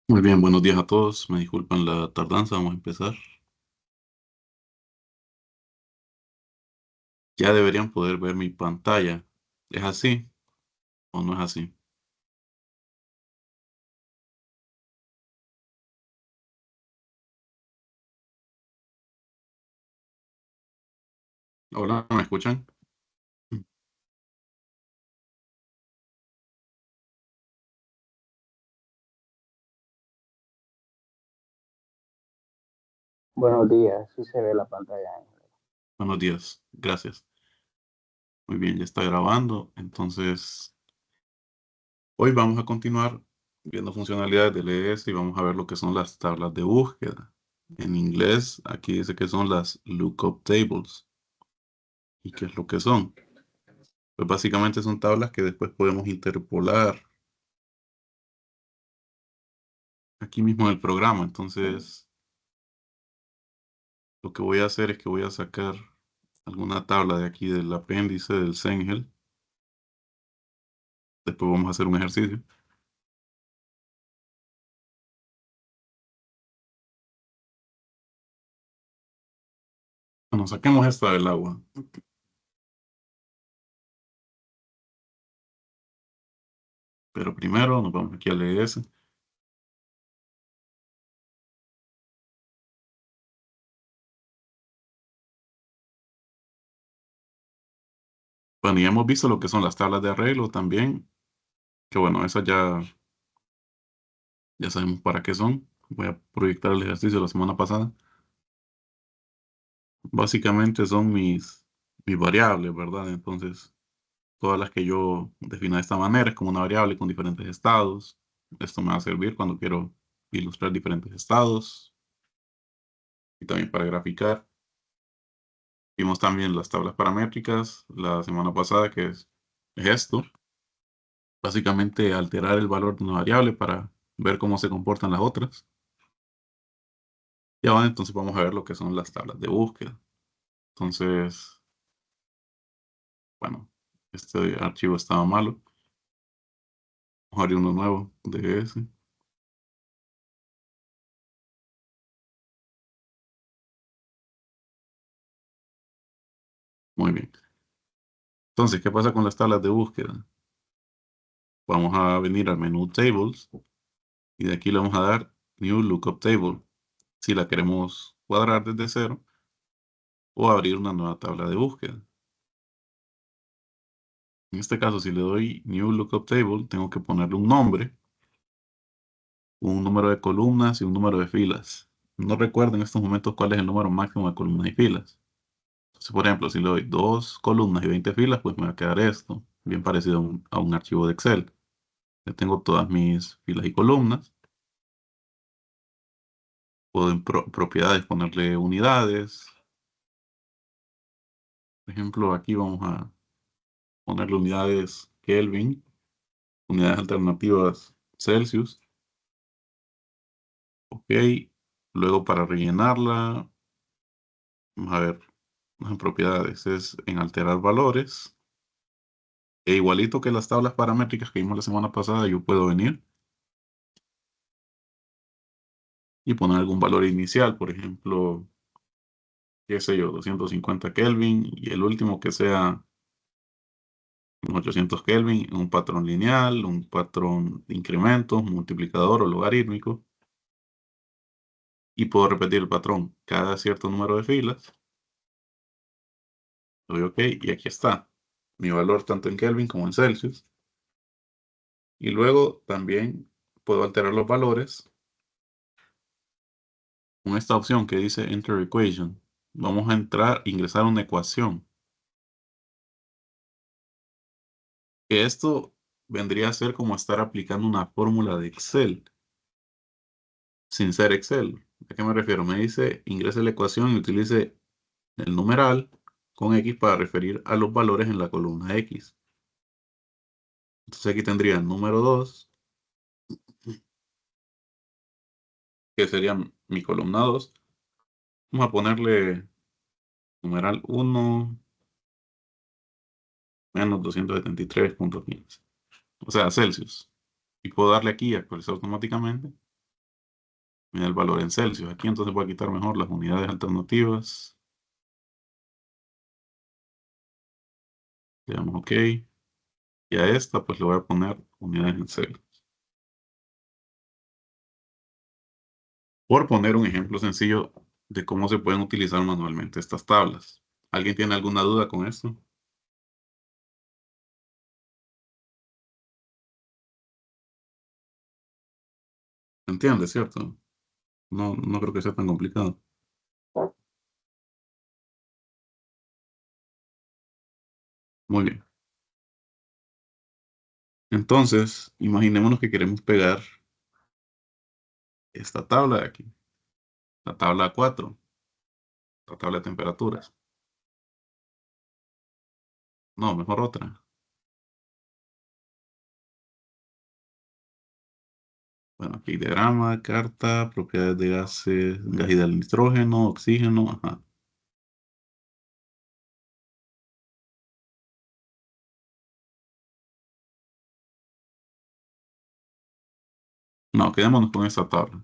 Muy bien, buenos días a todos. Me disculpan la tardanza, vamos a empezar. Ya deberían poder ver mi pantalla. ¿Es así o no es así? Hola, ¿me escuchan? Buenos días, sí se ve la pantalla. Buenos días, gracias. Muy bien, ya está grabando. Entonces, hoy vamos a continuar viendo funcionalidades del ES y vamos a ver lo que son las tablas de búsqueda. En inglés, aquí dice que son las lookup tables. ¿Y qué es lo que son? Pues básicamente son tablas que después podemos interpolar aquí mismo en el programa. Entonces, lo que voy a hacer es que voy a sacar alguna tabla de aquí del apéndice del Sengel. Después vamos a hacer un ejercicio. Bueno, saquemos esta del agua. Pero primero nos vamos aquí al ES. Bueno, ya hemos visto lo que son las tablas de arreglo también. Que bueno, esas ya sabemos para qué son. Voy a proyectar el ejercicio de la semana pasada. Básicamente son mis variables, ¿verdad? Entonces, todas las que yo defino de esta manera es como una variable con diferentes estados. Esto me va a servir cuando quiero ilustrar diferentes estados y también para graficar. Vimos también las tablas paramétricas la semana pasada, es esto. Básicamente alterar el valor de una variable para ver cómo se comportan las otras. Y ahora entonces vamos a ver lo que son las tablas de búsqueda. Entonces, bueno, este archivo estaba malo. Vamos a abrir uno nuevo de ese. Muy bien. Entonces, ¿qué pasa con las tablas de búsqueda? Vamos a venir al menú Tables y de aquí le vamos a dar New Lookup Table. Si la queremos cuadrar desde cero o abrir una nueva tabla de búsqueda. En este caso, si le doy New Lookup Table, tengo que ponerle un nombre, un número de columnas y un número de filas. No recuerdo en estos momentos cuál es el número máximo de columnas y filas. Entonces, por ejemplo, si le doy 2 columnas y 20 filas, pues me va a quedar esto, bien parecido a un archivo de Excel. Ya tengo todas mis filas y columnas. Puedo en propiedades ponerle unidades. Por ejemplo, aquí vamos a ponerle unidades Kelvin, unidades alternativas Celsius. Ok. Luego para rellenarla, vamos a ver, en propiedades es en alterar valores. E igualito que las tablas paramétricas que vimos la semana pasada, yo puedo venir y poner algún valor inicial, por ejemplo, qué sé yo, 250 Kelvin y el último que sea 800 Kelvin, un patrón lineal, un patrón de incrementos, multiplicador o logarítmico. Y puedo repetir el patrón cada cierto número de filas. Doy OK y aquí está mi valor tanto en Kelvin como en Celsius. Y luego también puedo alterar los valores con esta opción que dice Enter Equation. Vamos a ingresar una ecuación. Que esto vendría a ser como estar aplicando una fórmula de Excel, sin ser Excel. ¿A qué me refiero? Me dice ingrese la ecuación y utilice el numeral con X para referir a los valores en la columna X. Entonces aquí tendría el número 2, que sería mi columna 2. Vamos a ponerle numeral 1 menos 273.15. O sea, Celsius. Y puedo darle aquí a actualizar automáticamente. me da el valor en Celsius. Aquí entonces voy a quitar mejor las unidades alternativas. Le damos OK. Y a esta pues le voy a poner unidades en Celsius. Por poner un ejemplo sencillo de cómo se pueden utilizar manualmente estas tablas. ¿Alguien tiene alguna duda con esto? ¿Entiende, cierto? No, no creo que sea tan complicado. Muy bien. Entonces, imaginémonos que queremos pegar esta tabla de aquí, la tabla 4, la tabla de temperaturas. No, mejor otra. Bueno, aquí diagrama, carta, propiedades de gases, gas y del nitrógeno, oxígeno, ajá. No, quedémonos con esta tabla.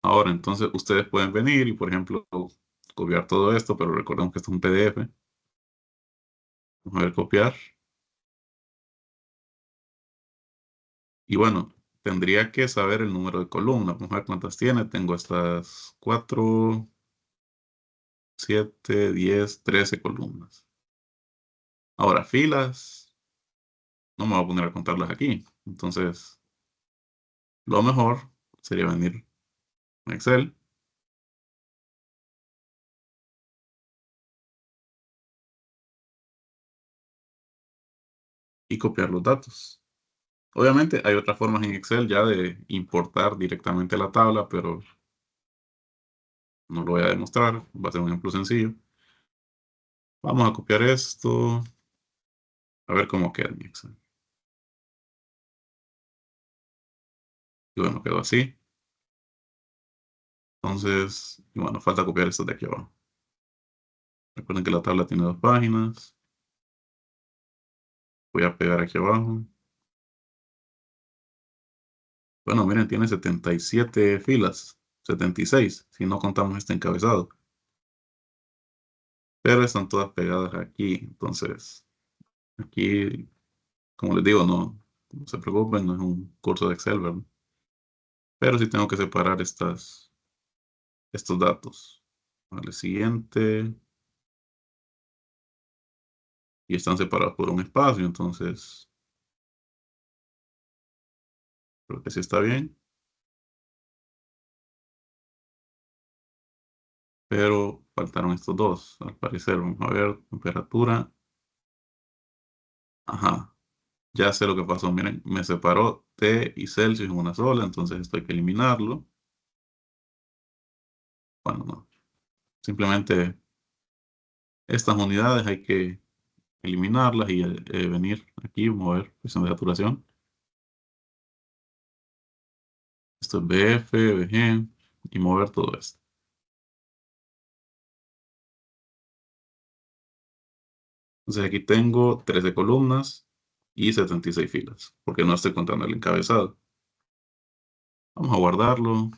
Ahora, entonces, ustedes pueden venir y, por ejemplo, copiar todo esto, pero recordemos que esto es un PDF. Vamos a ver, copiar. Y bueno, tendría que saber el número de columnas. Vamos a ver cuántas tiene. Tengo estas 4, 7, 10, 13 columnas. Ahora, filas, no me voy a poner a contarlas aquí. Entonces, lo mejor sería venir en Excel y copiar los datos. Obviamente, hay otras formas en Excel ya de importar directamente la tabla, pero no lo voy a demostrar. Va a ser un ejemplo sencillo. Vamos a copiar esto, a ver cómo queda en Excel. Y bueno, quedó así. Entonces, y bueno, falta copiar esto de aquí abajo. Recuerden que la tabla tiene 2 páginas. Voy a pegar aquí abajo. Bueno, miren, tiene 77 filas. 76, si no contamos este encabezado. Pero están todas pegadas aquí. Entonces, aquí, como les digo, no se preocupen, no es un curso de Excel, ¿verdad? Pero sí tengo que separar estos datos. Vale, siguiente. Y están separados por un espacio, entonces creo que sí está bien. Pero faltaron estos dos, al parecer. Vamos a ver, temperatura. Ajá, ya sé lo que pasó. Miren, me separó T y Celsius en una sola, entonces esto hay que eliminarlo. Bueno, no. Simplemente estas unidades hay que eliminarlas y venir aquí, mover presión de saturación. Esto es BF, BG y mover todo esto. Entonces aquí tengo 13 columnas y 76 filas, porque no estoy contando el encabezado. Vamos a guardarlo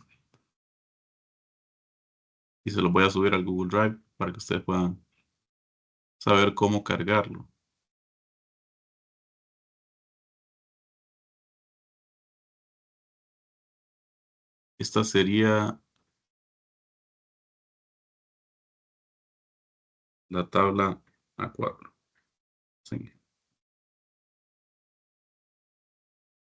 y se lo voy a subir al Google Drive para que ustedes puedan saber cómo cargarlo. Esta sería la tabla A4. Sí.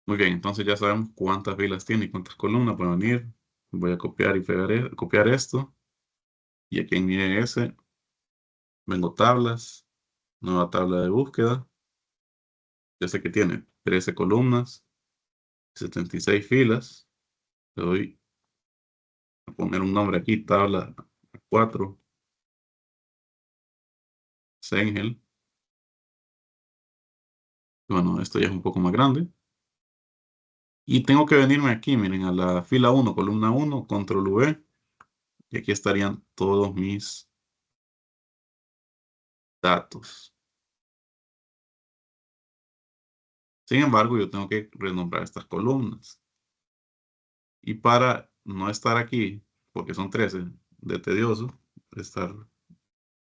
Muy bien, entonces ya sabemos cuántas filas tiene y cuántas columnas pueden venir. Voy a copiar y pegar, copiar esto. Y aquí en mi ES vengo tablas, nueva tabla de búsqueda. Ya sé que tiene 13 columnas, 76 filas. Le doy a poner un nombre aquí, tabla 4, Sengel. Bueno, esto ya es un poco más grande. Y tengo que venirme aquí, miren, a la fila 1, columna 1, control V. Y aquí estarían todos mis datos. Sin embargo, yo tengo que renombrar estas columnas. Y para no estar aquí, porque son 13 de tedioso, estar,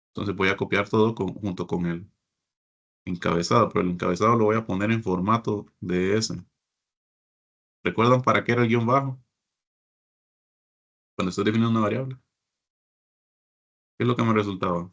entonces voy a copiar todo junto con el encabezado, pero el encabezado lo voy a poner en formato DS. ¿Recuerdan para qué era el guión bajo? Cuando estoy definiendo una variable. ¿Qué es lo que me resultaba?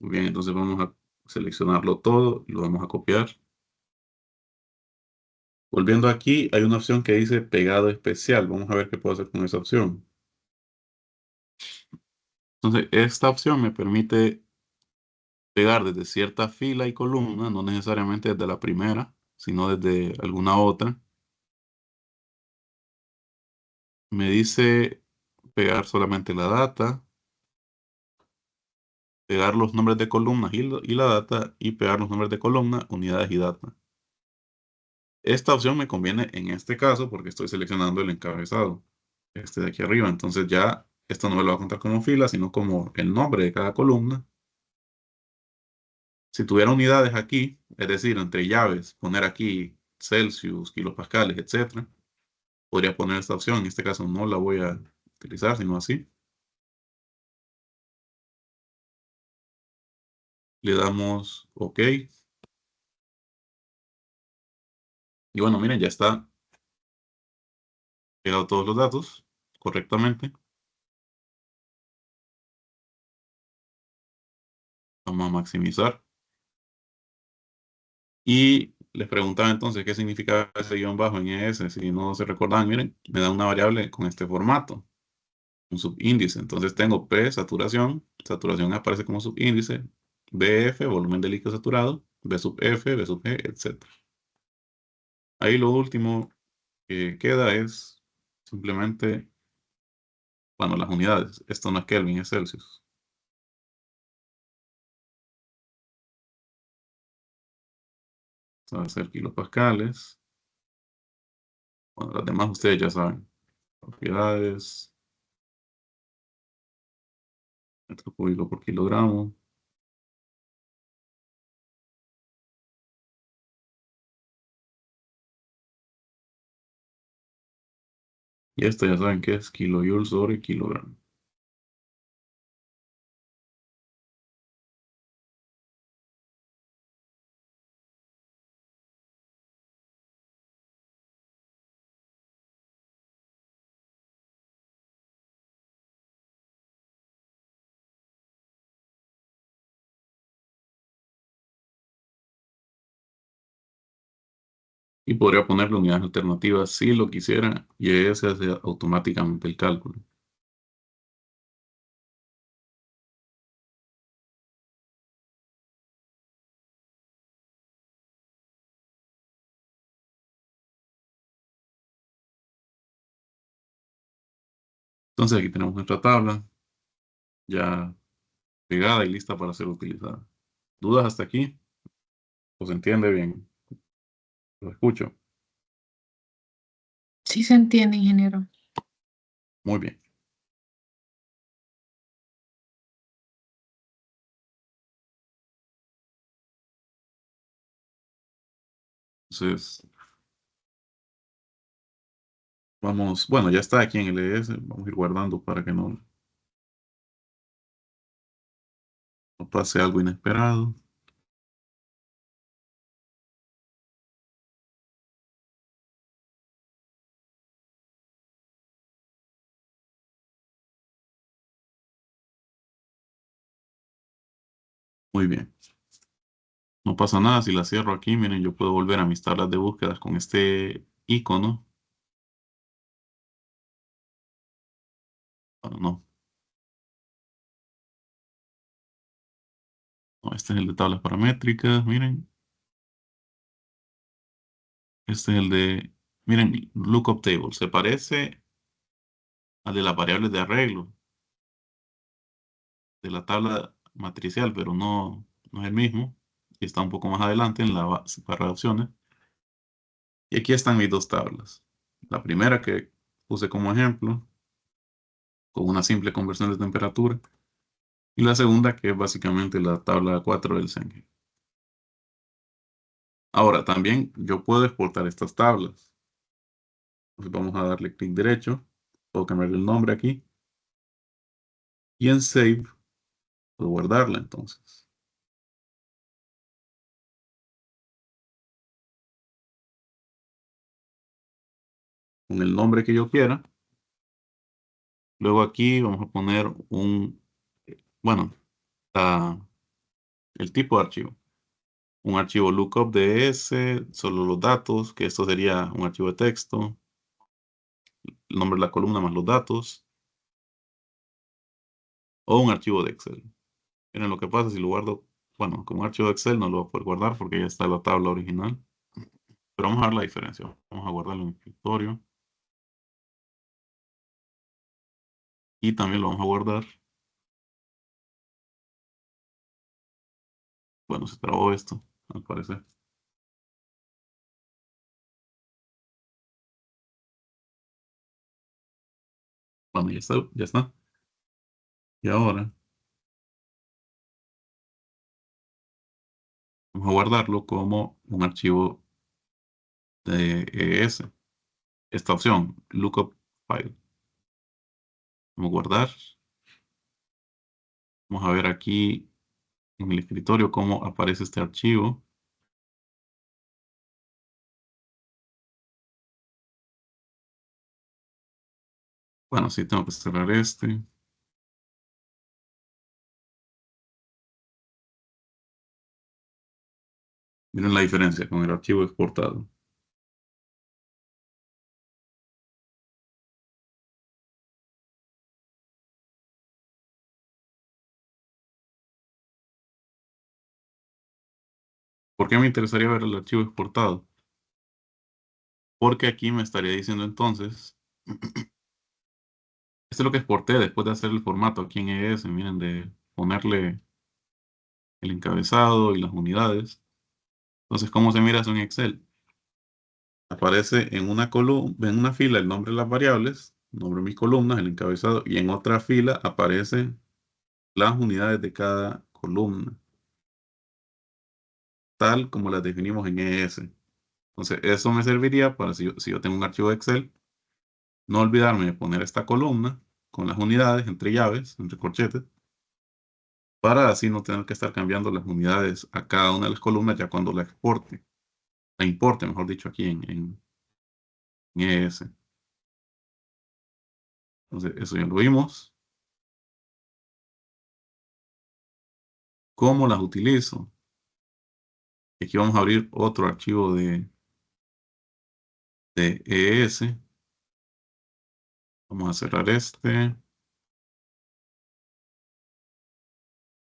Muy bien, entonces vamos a seleccionarlo todo y lo vamos a copiar. Volviendo aquí, hay una opción que dice pegado especial. Vamos a ver qué puedo hacer con esa opción. Entonces, esta opción me permite pegar desde cierta fila y columna, no necesariamente desde la primera, sino desde alguna otra. Me dice pegar solamente la data, pegar los nombres de columnas y la data, y pegar los nombres de columna, unidades y data. Esta opción me conviene en este caso porque estoy seleccionando el encabezado, este de aquí arriba. Entonces ya esto no me lo va a contar como fila, sino como el nombre de cada columna. Si tuviera unidades aquí, es decir, entre llaves, poner aquí Celsius, kilopascales, etcétera, podría poner esta opción. En este caso no la voy a utilizar, sino así. Le damos OK. Y bueno, miren, ya está pegado todos los datos correctamente. Vamos a maximizar. Y les preguntaba entonces qué significa ese guión bajo en ES. Si no se recordaban, miren, me da una variable con este formato, un subíndice. Entonces tengo P, saturación. Saturación aparece como subíndice. BF, volumen de líquido saturado. B sub F, B sub G, etc. Ahí lo último que queda es simplemente, bueno, las unidades. Esto no es Kelvin, es Celsius. Esto va a ser kilopascales. Bueno, las demás ustedes ya saben. Propiedades, metro cúbico por kilogramo. Y esto ya saben que es kilojoule sobre kilogramo. Y podría ponerle unidades alternativas si lo quisiera, y ese hace automáticamente el cálculo. Entonces aquí tenemos nuestra tabla ya pegada y lista para ser utilizada. ¿Dudas hasta aquí? ¿O se entiende bien? Lo escucho. Sí se entiende, ingeniero. Muy bien. Entonces, vamos, bueno, ya está aquí en el ES. Vamos a ir guardando para que no pase algo inesperado. Muy bien. No pasa nada si la cierro aquí. Miren, yo puedo volver a mis tablas de búsquedas con este icono. Bueno, no. No, este es el de tablas paramétricas, miren. Este es el de, miren, lookup table. Se parece al de las variables de arreglo de la tabla matricial, pero no es el mismo. Y está un poco más adelante en la barra de opciones. Y aquí están mis dos tablas. La primera que puse como ejemplo, con una simple conversión de temperatura. Y la segunda que es básicamente la tabla 4 del Cenge. Ahora, también yo puedo exportar estas tablas. Entonces vamos a darle clic derecho. Puedo cambiar el nombre aquí. Y en Save puedo guardarla entonces. Con el nombre que yo quiera. Luego aquí vamos a poner bueno, la- el tipo de archivo. Un archivo lookup DS, solo los datos, que esto sería un archivo de texto, el nombre de la columna más los datos, o un archivo de Excel. Miren lo que pasa si lo guardo, bueno, como archivo de Excel no lo voy a poder guardar porque ya está la tabla original. Pero vamos a ver la diferencia. Vamos a guardarlo en el escritorio. Y también lo vamos a guardar. Bueno, se trabó esto, al parecer. Bueno, ya está, ya está. Y ahora vamos a guardarlo como un archivo de ES. Esta opción, lookup file. Vamos a guardar. Vamos a ver aquí en el escritorio cómo aparece este archivo. Bueno, sí, tengo que cerrar este. Miren la diferencia con el archivo exportado. ¿Por qué me interesaría ver el archivo exportado? Porque aquí me estaría diciendo entonces, esto es lo que exporté después de hacer el formato aquí en ES, miren, de ponerle el encabezado y las unidades. Entonces, ¿cómo se mira eso en Excel? Aparece en una columna, en una fila el nombre de las variables, el nombre de mis columnas, el encabezado, y en otra fila aparecen las unidades de cada columna, tal como las definimos en ES. Entonces, eso me serviría para si yo tengo un archivo de Excel, no olvidarme de poner esta columna con las unidades entre llaves, entre corchetes, para así no tener que estar cambiando las unidades a cada una de las columnas ya cuando la exporte, la importe, mejor dicho, aquí en ES. Entonces, eso ya lo vimos. ¿Cómo las utilizo? Y aquí vamos a abrir otro archivo de ES. Vamos a cerrar este.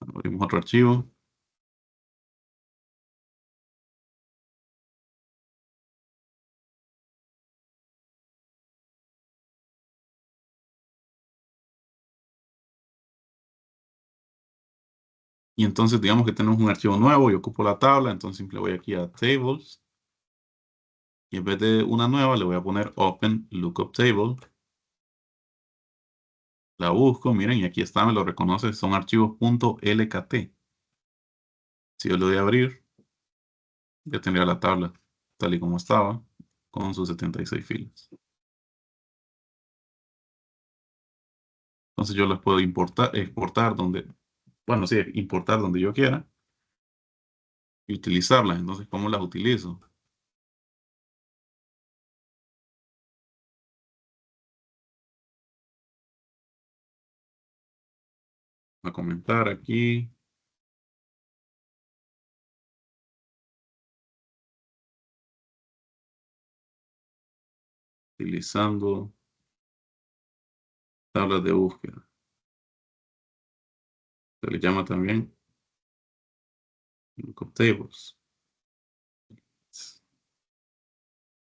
Abrimos otro archivo. Y entonces digamos que tenemos un archivo nuevo y ocupo la tabla. Entonces simple voy aquí a Tables. Y en vez de una nueva le voy a poner Open Lookup Table. La busco, miren, y aquí está, me lo reconoce. Son archivos .lkt. Si yo le doy a abrir, ya tendría la tabla tal y como estaba, con sus 76 filas. Entonces yo las puedo importar, exportar donde, bueno, sí, importar donde yo quiera y utilizarlas. Entonces, ¿cómo las utilizo? Voy a comentar aquí, utilizando tablas de búsqueda. Se le llama también lookup tables.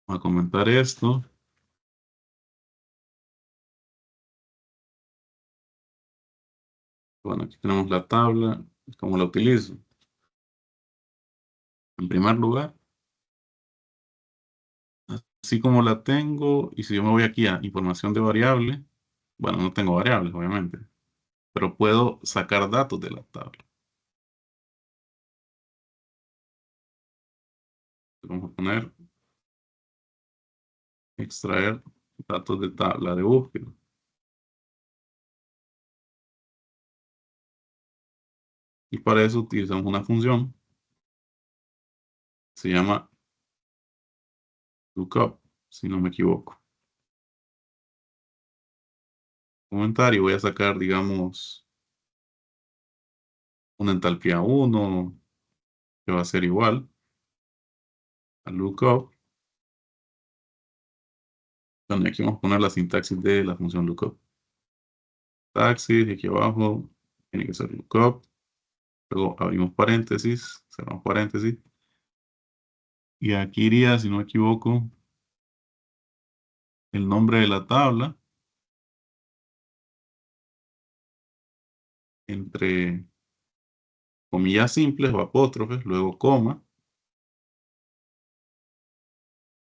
Vamos a comentar esto. Bueno, aquí tenemos la tabla. ¿Cómo la utilizo? En primer lugar, así como la tengo, y si yo me voy aquí a información de variable, bueno, no tengo variables, obviamente, pero puedo sacar datos de la tabla. Vamos a poner extraer datos de tabla de búsqueda. Y para eso utilizamos una función, se llama lookup, si no me equivoco. Comentario, voy a sacar, digamos, una entalpía 1, que va a ser igual a lookup. Bueno, aquí vamos a poner la sintaxis de la función lookup. Sintaxis, y aquí abajo tiene que ser lookup. Luego abrimos paréntesis, cerramos paréntesis. Y aquí iría, si no me equivoco, el nombre de la tabla entre comillas simples o apóstrofes, luego coma,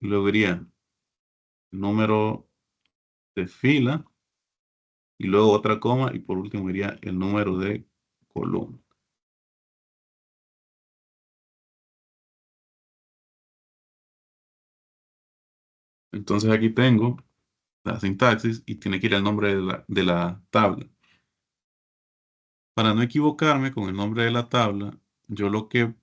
y luego iría el número de fila, y luego otra coma, y por último iría el número de columna. Entonces aquí tengo la sintaxis y tiene que ir el nombre de la tabla. Para no equivocarme con el nombre de la tabla, yo lo que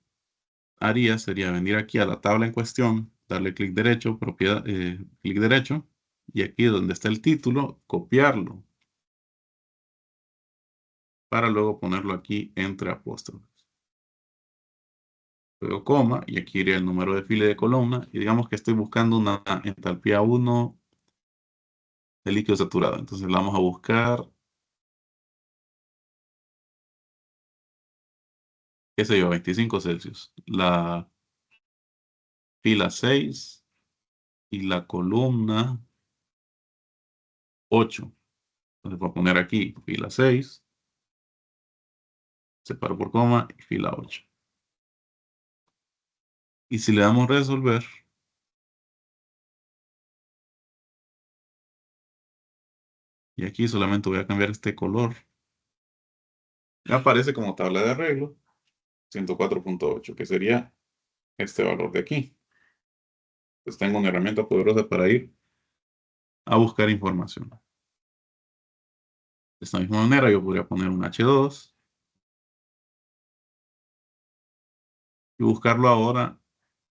haría sería venir aquí a la tabla en cuestión, darle clic derecho, propiedad, clic derecho, y aquí donde está el título, copiarlo para luego ponerlo aquí entre apóstrofes. Luego coma, y aquí iría el número de fila y de columna, y digamos que estoy buscando una entalpía 1 de líquido saturado. Entonces la vamos a buscar, qué sé yo, 25 Celsius. La fila 6 y la columna 8. Entonces voy a poner aquí fila 6, separo por coma y fila 8. Y si le damos resolver, y aquí solamente voy a cambiar este color, me aparece como tabla de arreglo 104.8, que sería este valor de aquí. Pues tengo una herramienta poderosa para ir a buscar información. De esta misma manera yo podría poner un H2 y buscarlo ahora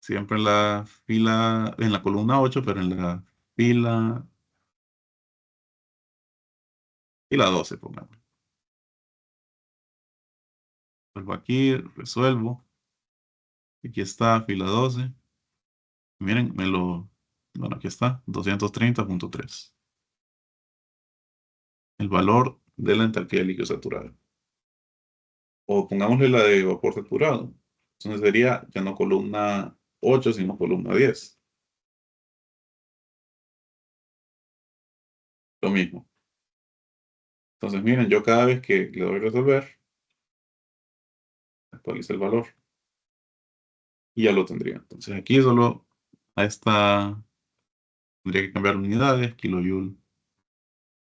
siempre en la fila, en la columna 8, pero en la fila 12, pongamos. Vuelvo aquí, resuelvo. Aquí está, fila 12. Miren, bueno, aquí está, 230.3. El valor de la entalpía de líquido saturado. O pongámosle la de vapor saturado. Entonces sería ya no columna 8, sino columna 10. Lo mismo. Entonces miren, yo cada vez que le doy resolver, actualiza el valor y ya lo tendría. Entonces aquí solo a esta tendría que cambiar unidades, kilojoule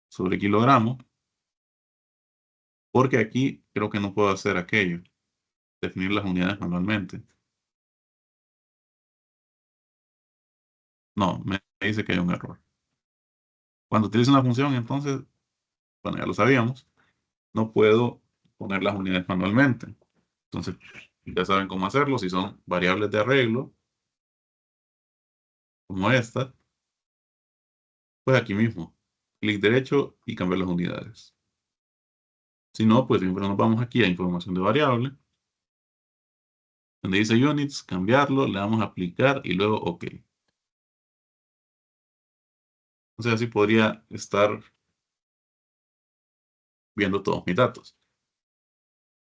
sobre kilogramo, porque aquí creo que no puedo hacer aquello, definir las unidades manualmente. No, me dice que hay un error. Cuando utilizo una función, entonces, bueno, ya lo sabíamos, no puedo poner las unidades manualmente. Entonces, ya saben cómo hacerlo. Si son variables de arreglo, como esta, pues aquí mismo, clic derecho y cambiar las unidades. Si no, pues siempre nos vamos aquí a información de variable, donde dice units, cambiarlo, le damos a aplicar y luego OK. Entonces así podría estar viendo todos mis datos.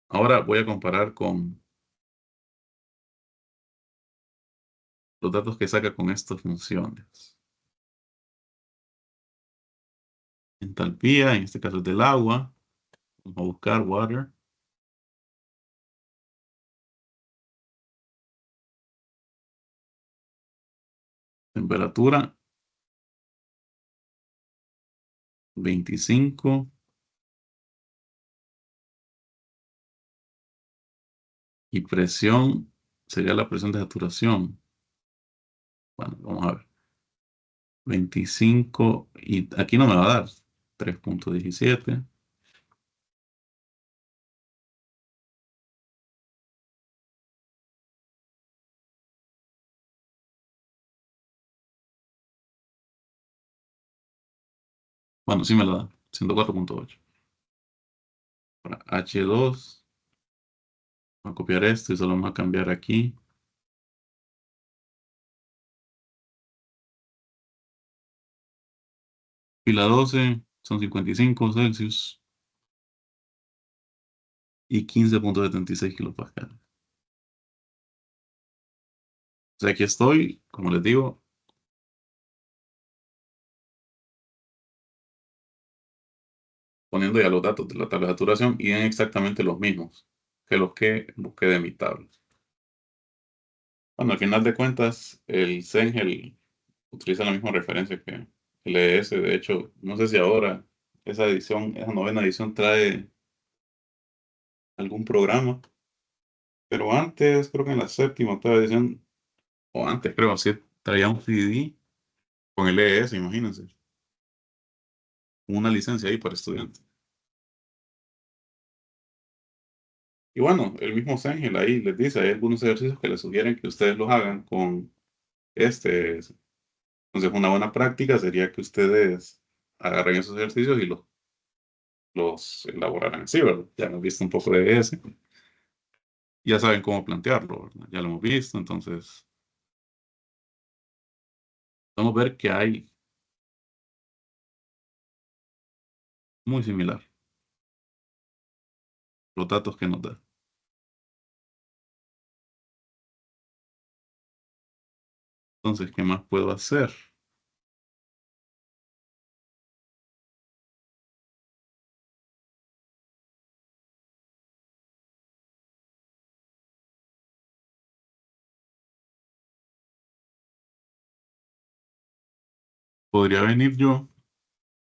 Ahora voy a comparar con los datos que saca con estas funciones. Entalpía, en este caso es del agua. Vamos a buscar water. Temperatura 25. Y presión sería la presión de saturación. Bueno, vamos a ver. 25 y aquí no me va a dar. 3.17. Bueno, sí me la da. 104.8. Para H2. Voy a copiar esto y solo vamos a cambiar aquí. Fila 12 son 55 Celsius y 15.76 kilopascales. O sea, aquí estoy, como les digo, poniendo ya los datos de la tabla de saturación y en exactamente los mismos que los que busqué de mi tabla. Bueno, al final de cuentas, el Cengel utiliza la misma referencia que el ES. De hecho, no sé si ahora esa edición, esa novena edición trae algún programa, pero antes, creo que en la séptima, octava edición, o antes creo, sí, traía un CD con el ES, imagínense, una licencia ahí para estudiantes. Y bueno, el mismo Cengel ahí les dice, hay algunos ejercicios que les sugieren que ustedes los hagan con este. Entonces, una buena práctica sería que ustedes agarren esos ejercicios y los elaboraran así, ¿verdad? Ya hemos visto un poco de ese. Ya saben cómo plantearlo, ¿verdad? Ya lo hemos visto, entonces vamos a ver que hay muy similar los datos que nos da. Entonces, ¿qué más puedo hacer? Podría venir yo,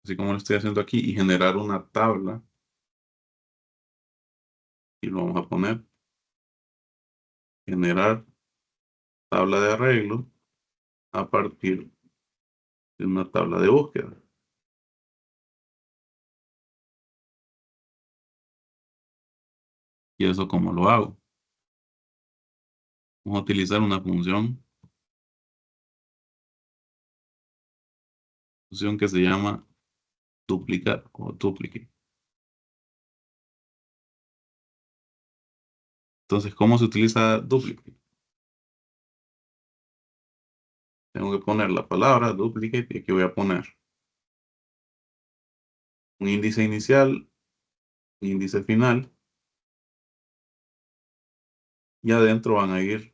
así como lo estoy haciendo aquí, y generar una tabla y lo vamos a poner, generar tabla de arreglo a partir de una tabla de búsqueda. ¿Y eso cómo lo hago? Vamos a utilizar una función que se llama duplicar o duplicate. Entonces, ¿cómo se utiliza duplicate? Tengo que poner la palabra duplicate y aquí voy a poner un índice inicial, un índice final y adentro van a ir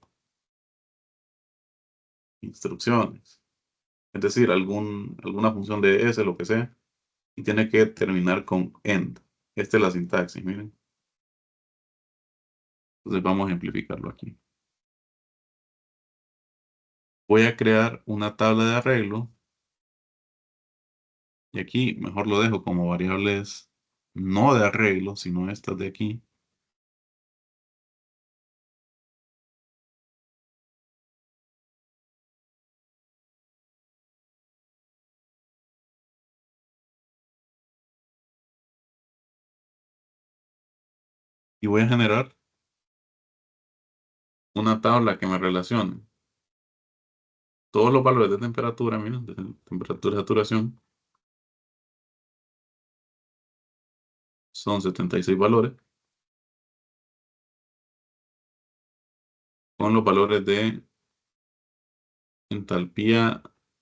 instrucciones. Es decir, alguna función de S, lo que sea, y tiene que terminar con end. Esta es la sintaxis, miren. Entonces vamos a ejemplificarlo aquí. Voy a crear una tabla de arreglo y aquí mejor lo dejo como variables no de arreglo, sino estas de aquí. Y voy a generar una tabla que me relacione todos los valores de temperatura, miren, de temperatura de saturación, son 76 valores, con los valores de entalpía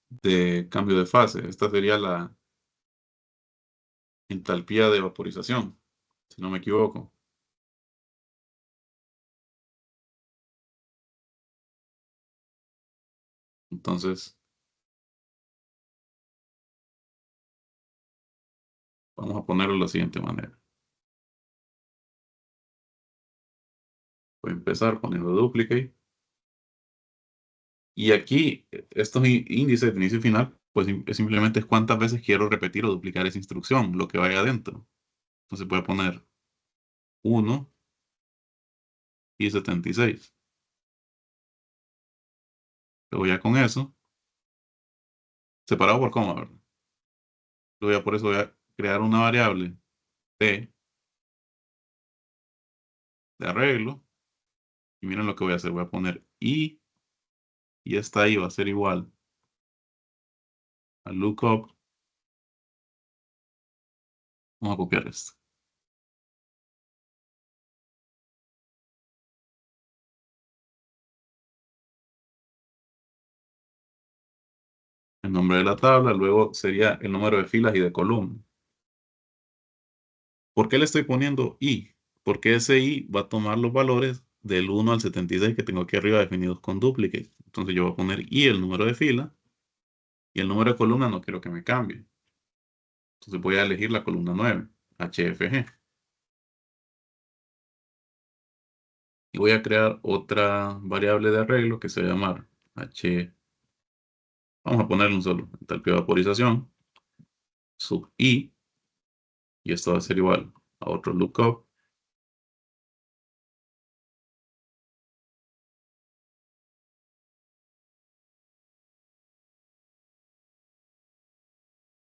de cambio de fase. Esta sería la entalpía de vaporización, si no me equivoco. Entonces, vamos a ponerlo de la siguiente manera. Voy a empezar poniendo duplicate. Y aquí, estos índices de inicio y final, pues simplemente es cuántas veces quiero repetir o duplicar esa instrucción, lo que vaya adentro. Entonces voy a poner 1 y 76. Luego ya con eso, separado por coma, ¿verdad? Luego ya por eso voy a crear una variable t de arreglo. Y miren lo que voy a hacer. Voy a poner y esta i va a ser igual al lookup. Vamos a copiar esto. El nombre de la tabla, luego sería el número de filas y de columnas. ¿Por qué le estoy poniendo i? Porque ese i va a tomar los valores del 1 al 76 que tengo aquí arriba definidos con duplicate. Entonces yo voy a poner i el número de fila y el número de columna no quiero que me cambie. Entonces voy a elegir la columna 9, HFG. Y voy a crear otra variable de arreglo que se va a llamar h. Vamos a ponerle un solo, entalpía de vaporización, sub i, y esto va a ser igual a otro lookup.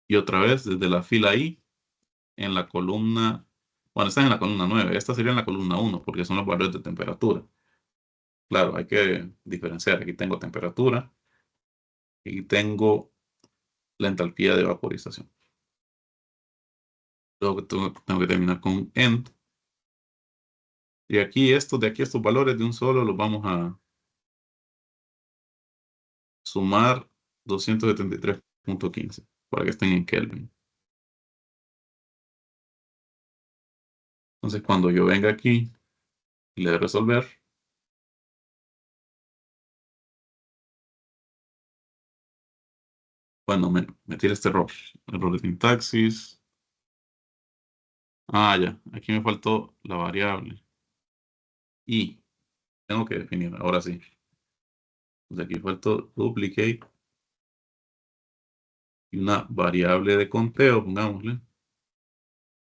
Y otra vez desde la fila i en la columna, bueno, esta es en la columna 9, esta sería en la columna 1 porque son los valores de temperatura. Claro, hay que diferenciar. Aquí tengo temperatura y tengo la entalpía de vaporización. Luego tengo que terminar con end. Y aquí estos valores de un solo los vamos a sumar 273.15 para que estén en Kelvin. Entonces cuando yo venga aquí y le dé resolver, bueno, me tira este error de sintaxis. Ah, ya, aquí me faltó la variable. Y tengo que definir, ahora sí. Entonces aquí faltó duplicate y una variable de conteo, pongámosle.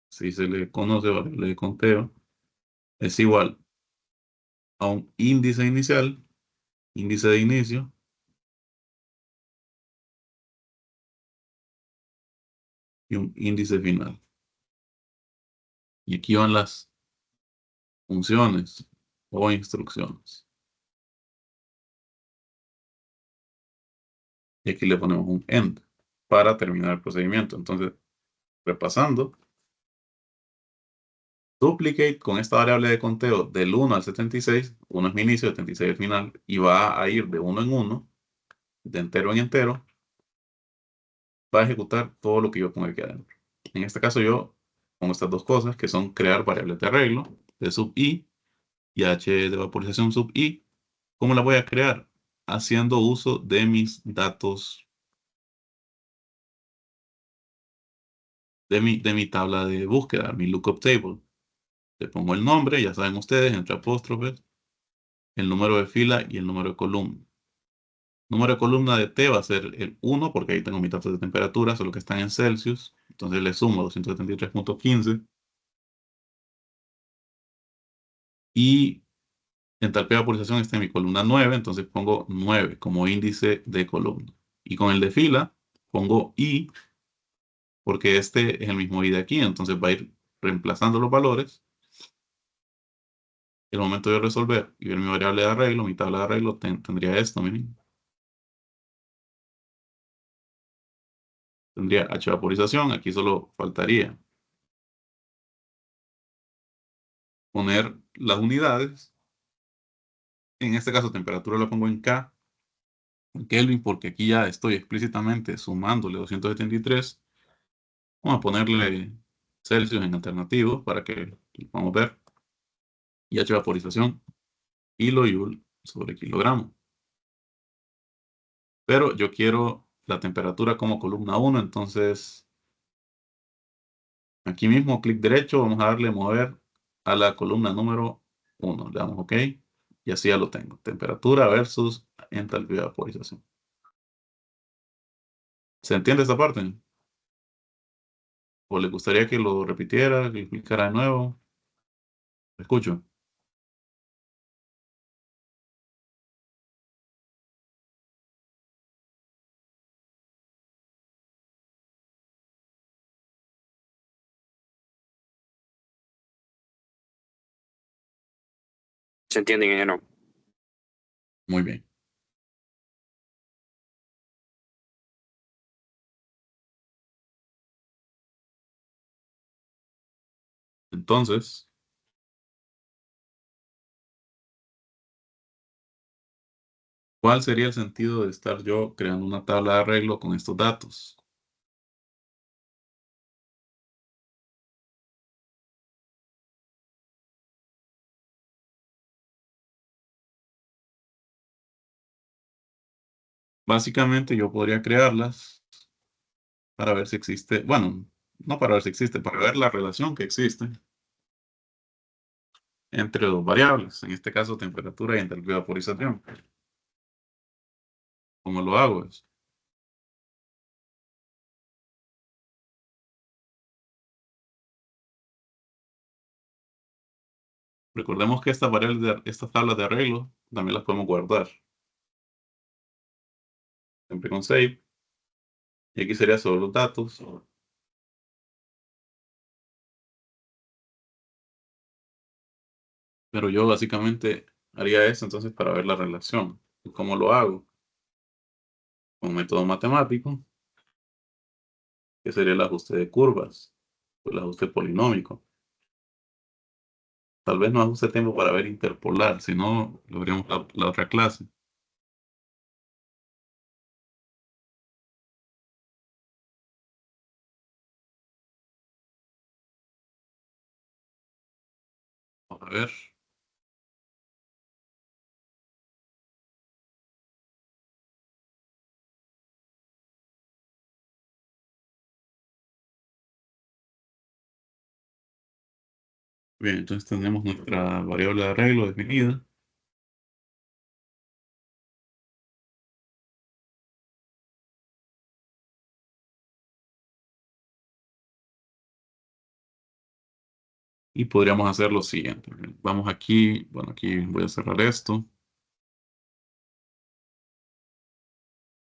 Si se le conoce variable de conteo, es igual a un índice inicial, índice de inicio, y un índice final. Y aquí van las funciones o instrucciones. Y aquí le ponemos un end para terminar el procedimiento. Entonces, repasando, duplicate con esta variable de conteo del 1 al 76, 1 es mi inicio, 76 es final, y va a ir de 1 en 1, de entero en entero, va a ejecutar todo lo que yo ponga aquí adentro. En este caso yo pongo estas dos cosas que son crear variables de arreglo de sub i y h de vaporización sub i. ¿Cómo la voy a crear? Haciendo uso de mis datos, de mi tabla de búsqueda, mi lookup table. Le pongo el nombre, ya saben ustedes, entre apóstrofes, el número de fila y el número de columna. Número de columna de T va a ser el 1, porque ahí tengo mis datos de temperatura, solo que están en Celsius. Entonces le sumo 273.15. Y entalpía de vaporización está en mi columna 9, entonces pongo 9 como índice de columna. Y con el de fila pongo I, porque este es el mismo I de aquí, entonces va a ir reemplazando los valores. El momento de resolver y ver mi variable de arreglo, mi tabla de arreglo, tendría esto, miren. Tendría H vaporización, aquí solo faltaría poner las unidades. En este caso, temperatura la pongo en K, en Kelvin, porque aquí ya estoy explícitamente sumándole 273. Vamos a ponerle Celsius en alternativo para que lo podamos ver. Y H vaporización, kilo joule sobre kilogramo. pero yo quiero la temperatura como columna 1, entonces aquí mismo, clic derecho, vamos a darle mover a la columna número 1. Le damos OK y así ya lo tengo. Temperatura versus entalpía de vaporización. ¿Se entiende esta parte? ¿O le gustaría que lo repitiera, que lo explicara de nuevo? Escucho. Se entiende, ingeniero. Muy bien. Entonces, ¿cuál sería el sentido de estar yo creando una tabla de arreglo con estos datos? Básicamente yo podría crearlas para ver si existe, bueno, no para ver si existe, para ver la relación que existe entre dos variables, en este caso temperatura y entalpía de vaporización. ¿Cómo lo hago? Recordemos que estas tablas de arreglo también las podemos guardar. Siempre con save. Y aquí sería solo los datos. Pero yo básicamente haría eso entonces para ver la relación. ¿Y cómo lo hago? Con un método matemático, que sería el ajuste de curvas, o el ajuste polinómico. Tal vez no ajuste tiempo para ver interpolar, si no, lo veríamos la otra clase. Vamos a ver. Bien, entonces tenemos nuestra variable de arreglo definida. Y podríamos hacer lo siguiente. Vamos aquí, bueno, aquí voy a cerrar esto.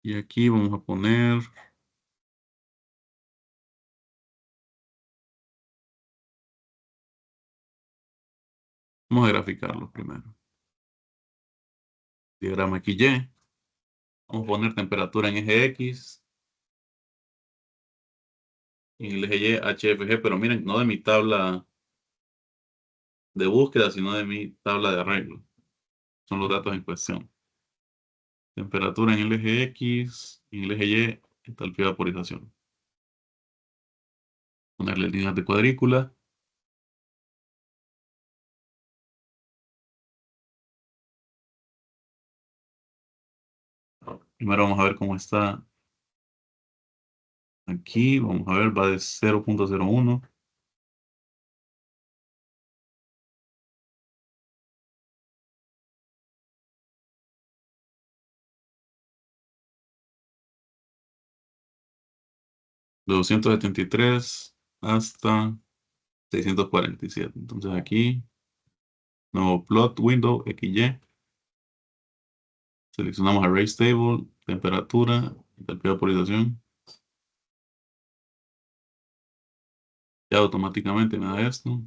Y aquí vamos a poner, vamos a graficarlo primero. Diagrama XY. Vamos a poner temperatura en eje X. Y en el eje Y, HFG, pero miren, no de mi tabla de búsqueda, sino de mi tabla de arreglo. Son los datos en cuestión. Temperatura en el eje X y en el eje Y, entalpía de vaporización. Ponerle líneas de cuadrícula. Primero vamos a ver cómo está aquí. Vamos a ver, va de 0.01. De 273 hasta 647. Entonces aquí, nuevo plot window XY. Seleccionamos Array Table, temperatura, entalpía de vaporización. Ya automáticamente me da esto.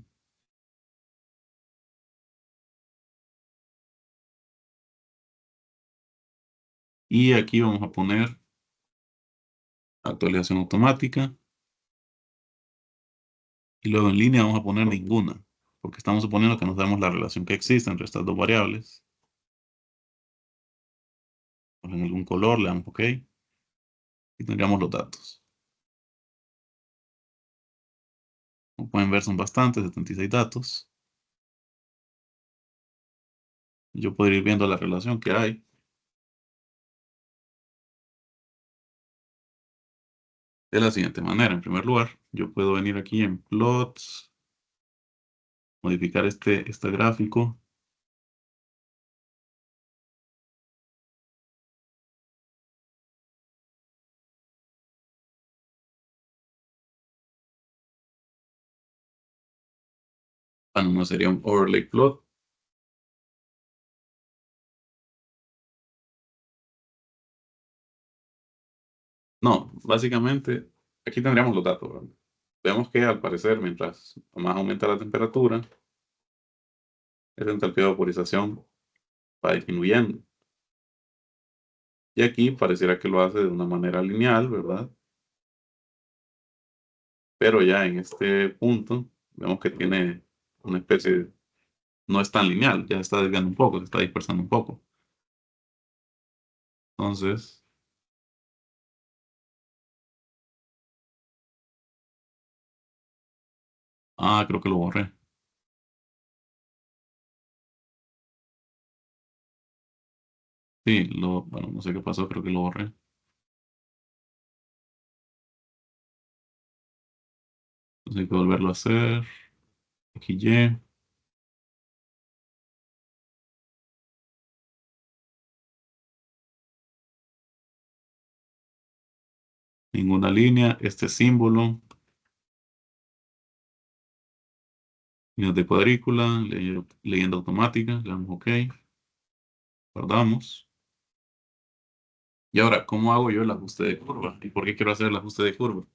Y aquí vamos a poner actualización automática. Y luego en línea vamos a poner ninguna, porque estamos suponiendo que no sabemos la relación que existe entre estas dos variables. En algún color, le damos OK. Y tendríamos los datos. Como pueden ver, son bastantes, 76 datos. Yo podría ir viendo la relación que hay. de la siguiente manera. En primer lugar, yo puedo venir aquí en plots, modificar este gráfico. Bueno, no sería un overlay plot. No, básicamente, aquí tendríamos los datos, ¿verdad? Vemos que al parecer, mientras más aumenta la temperatura, el entalpía de vaporización va disminuyendo. Y aquí pareciera que lo hace de una manera lineal, ¿verdad? Pero ya en este punto, vemos que tiene una especie, no es tan lineal, ya está desviando un poco, se está dispersando un poco. Entonces, creo que lo borré. Sí, bueno, no sé qué pasó, creo que lo borré. Entonces hay que volverlo a hacer. XY, ninguna línea, este símbolo, líneas de cuadrícula, leyenda automática, le damos OK, guardamos. Y ahora, ¿cómo hago yo el ajuste de curva? ¿Y por qué quiero hacer el ajuste de curva?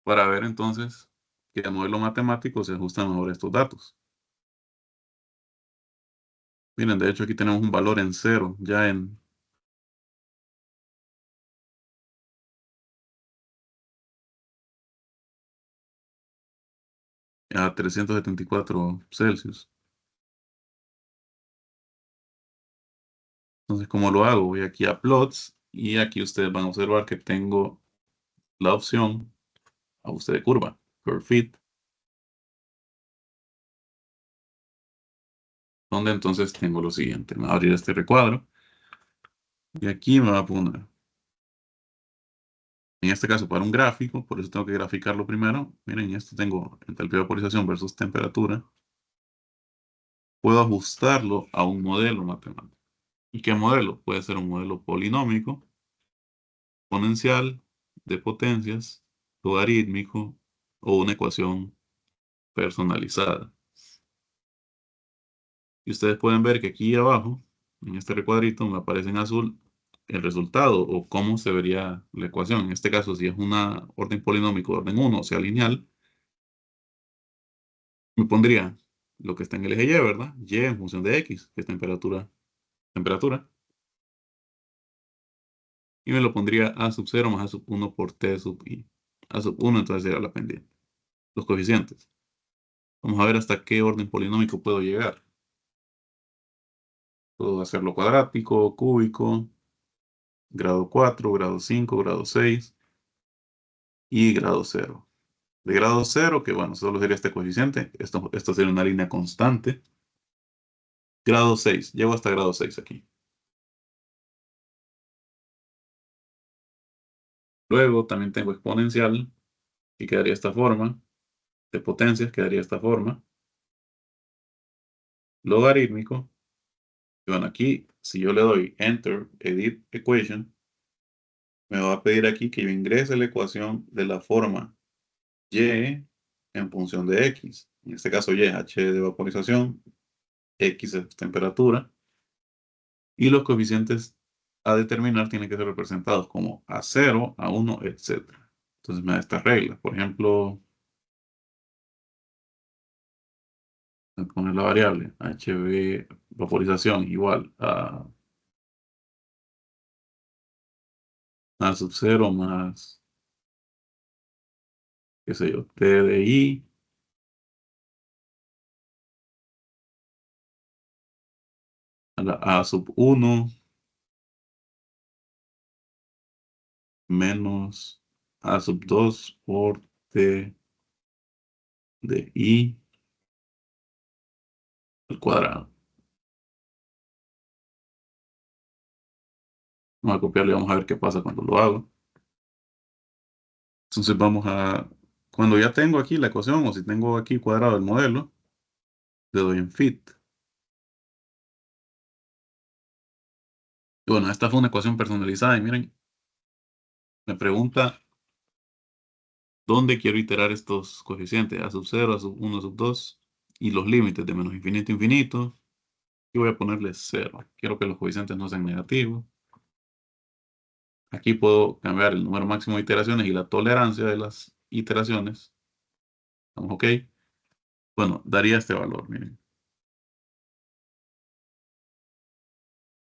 Para ver entonces que el modelo matemático se ajusta mejor a estos datos. Miren, de hecho aquí tenemos un valor en cero, ya a 374 Celsius. Entonces, ¿cómo lo hago? Voy aquí a plots y aquí ustedes van a observar que tengo la opción ajuste de curva, curve fit, donde entonces tengo lo siguiente. Me va a abrir este recuadro y aquí me va a poner, en este caso, para un gráfico, por eso tengo que graficarlo primero. Miren, esto tengo entalpía de vaporización versus temperatura. Puedo ajustarlo a un modelo matemático. ¿Y qué modelo? Puede ser un modelo polinómico, exponencial, de potencias, logarítmico o una ecuación personalizada. Y ustedes pueden ver que aquí abajo, en este recuadrito, me aparece en azul el resultado o cómo se vería la ecuación. En este caso, si es una orden polinómico de orden uno, o sea, lineal, me pondría lo que está en el eje Y, ¿verdad? Y en función de X, que es temperatura. Y me lo pondría A sub 0 más A sub 1 por T sub I. A sub 1 entonces sería la pendiente. Los coeficientes. Vamos a ver hasta qué orden polinómico puedo llegar. Puedo hacerlo cuadrático, cúbico, grado 4, grado 5, grado 6 y grado 0. De grado 0, que bueno, solo sería este coeficiente. Esto sería una línea constante. Grado 6. Llego hasta grado 6 aquí. Luego también tengo exponencial, que quedaría de esta forma. De potencias quedaría de esta forma. Logarítmico. Y bueno, aquí, si yo le doy Enter, Edit Equation, me va a pedir aquí que yo ingrese la ecuación de la forma Y en función de X. En este caso Y, H de vaporización, X es temperatura. Y los coeficientes a determinar tienen que ser representados como A0, A1, etc. Entonces me da esta regla. Por ejemplo, voy a poner la variable HV vaporización igual a sub 0 más, qué sé yo, T de I a la A sub 1 menos A sub 2 por T de I al cuadrado. Vamos a copiarlo y vamos a ver qué pasa cuando lo hago. Entonces vamos a, cuando ya tengo aquí la ecuación o si tengo aquí cuadrado el modelo, le doy en fit. Y bueno, esta fue una ecuación personalizada y miren, me pregunta dónde quiero iterar estos coeficientes, a sub 0, a sub 1, a sub 2 y los límites de menos infinito a infinito. Y voy a ponerle 0. Quiero que los coeficientes no sean negativos. Aquí puedo cambiar el número máximo de iteraciones y la tolerancia de las iteraciones. Vamos, ok. Bueno, daría este valor, miren.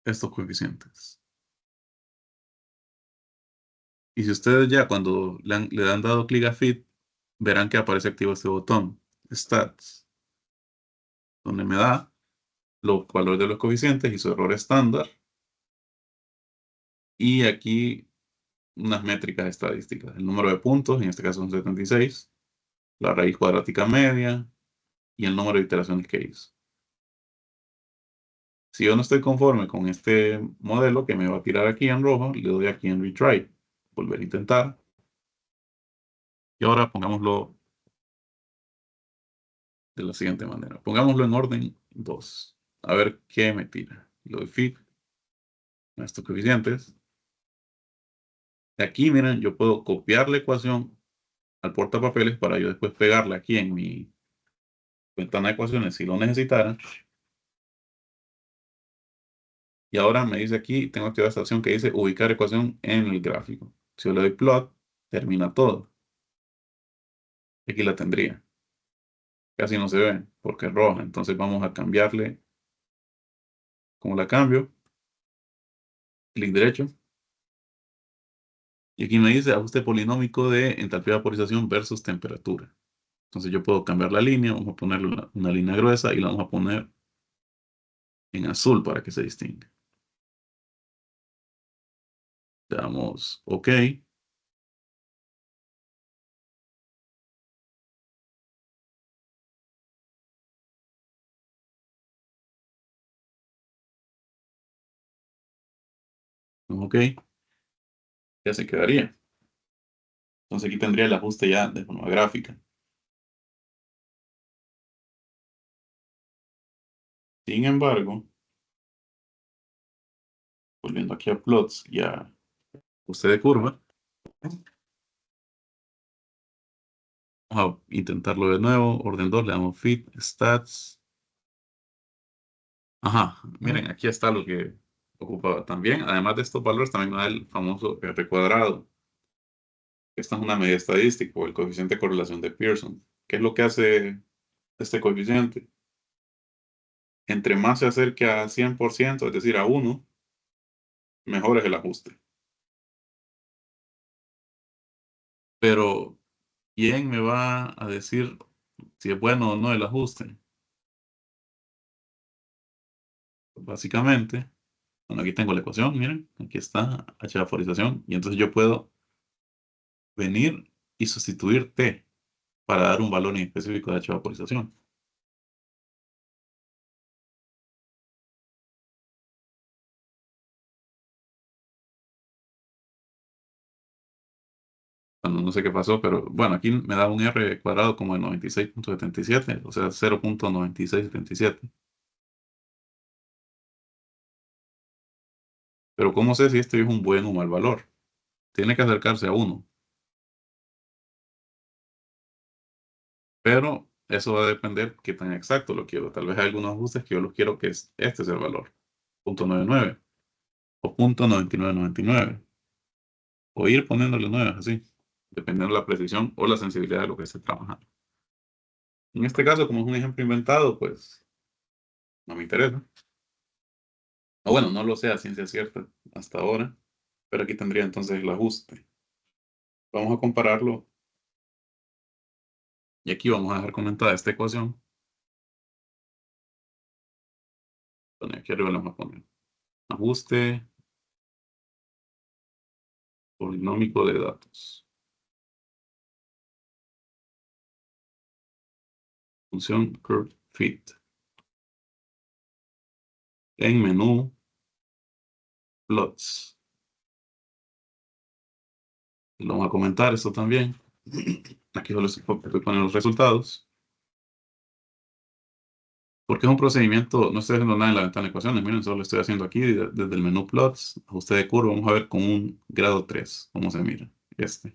Estos coeficientes. Y si ustedes ya cuando le han dado clic a Fit, verán que aparece activo este botón, Stats, donde me da los valores de los coeficientes y su error estándar. Y aquí unas métricas estadísticas. El número de puntos, en este caso son 76, la raíz cuadrática media y el número de iteraciones que hizo. Si yo no estoy conforme con este modelo que me va a tirar aquí en rojo, le doy aquí en Retry, volver a intentar. Y ahora pongámoslo de la siguiente manera. Pongámoslo en orden 2. A ver qué me tira. Le doy fit a estos coeficientes. De aquí, miren, yo puedo copiar la ecuación al portapapeles para yo después pegarla aquí en mi ventana de ecuaciones si lo necesitara. Y ahora me dice aquí, tengo activada esta opción que dice ubicar ecuación en el gráfico. Si yo le doy plot, termina todo. Aquí la tendría. Casi no se ve porque es roja. Entonces vamos a cambiarle. ¿Cómo la cambio? Clic derecho. Y aquí me dice ajuste polinómico de entalpía de vaporización versus temperatura. Entonces yo puedo cambiar la línea. Vamos a ponerle una línea gruesa y la vamos a poner en azul para que se distinga. Le damos OK. OK. Ya se quedaría. Entonces aquí tendría el ajuste ya de forma gráfica. Sin embargo, volviendo aquí a plots y a ajuste de curva, vamos a intentarlo de nuevo. Orden 2, le damos fit, stats. Ajá, miren, aquí está lo que ocupaba también. Además de estos valores, también me da el famoso R cuadrado. Esta es una medida estadística o el coeficiente de correlación de Pearson. ¿Qué es lo que hace este coeficiente? Entre más se acerque a 100%, es decir, a 1, mejor es el ajuste. Pero, ¿quién me va a decir si es bueno o no el ajuste? Básicamente, bueno, aquí tengo la ecuación, miren, aquí está H de vaporización, y entonces yo puedo venir y sustituir T para dar un valor en específico de H de vaporización. Bueno, no sé qué pasó, pero bueno, aquí me da un R cuadrado como de 96.77, o sea, 0.9677. Pero ¿cómo sé si este es un buen o mal valor? Tiene que acercarse a 1. Pero eso va a depender qué tan exacto lo quiero. Tal vez hay algunos ajustes que yo los quiero que este sea el valor. 0.99 o 0.9999. O ir poniéndole 9 así, dependiendo de la precisión o la sensibilidad de lo que esté trabajando. En este caso, como es un ejemplo inventado, pues no me interesa. O bueno, no lo sé a ciencia cierta hasta ahora, pero aquí tendría entonces el ajuste. Vamos a compararlo y aquí vamos a dejar comentada esta ecuación. Bueno, aquí arriba le vamos a poner ajuste polinómico de datos. Función curve fit. En menú, plots. Lo vamos a comentar esto también. Aquí solo estoy poniendo los resultados. Porque es un procedimiento, no estoy haciendo nada en la ventana de ecuaciones, miren, solo lo estoy haciendo aquí desde el menú plots, ajuste de curva, vamos a ver con un grado 3 cómo se mira. Este.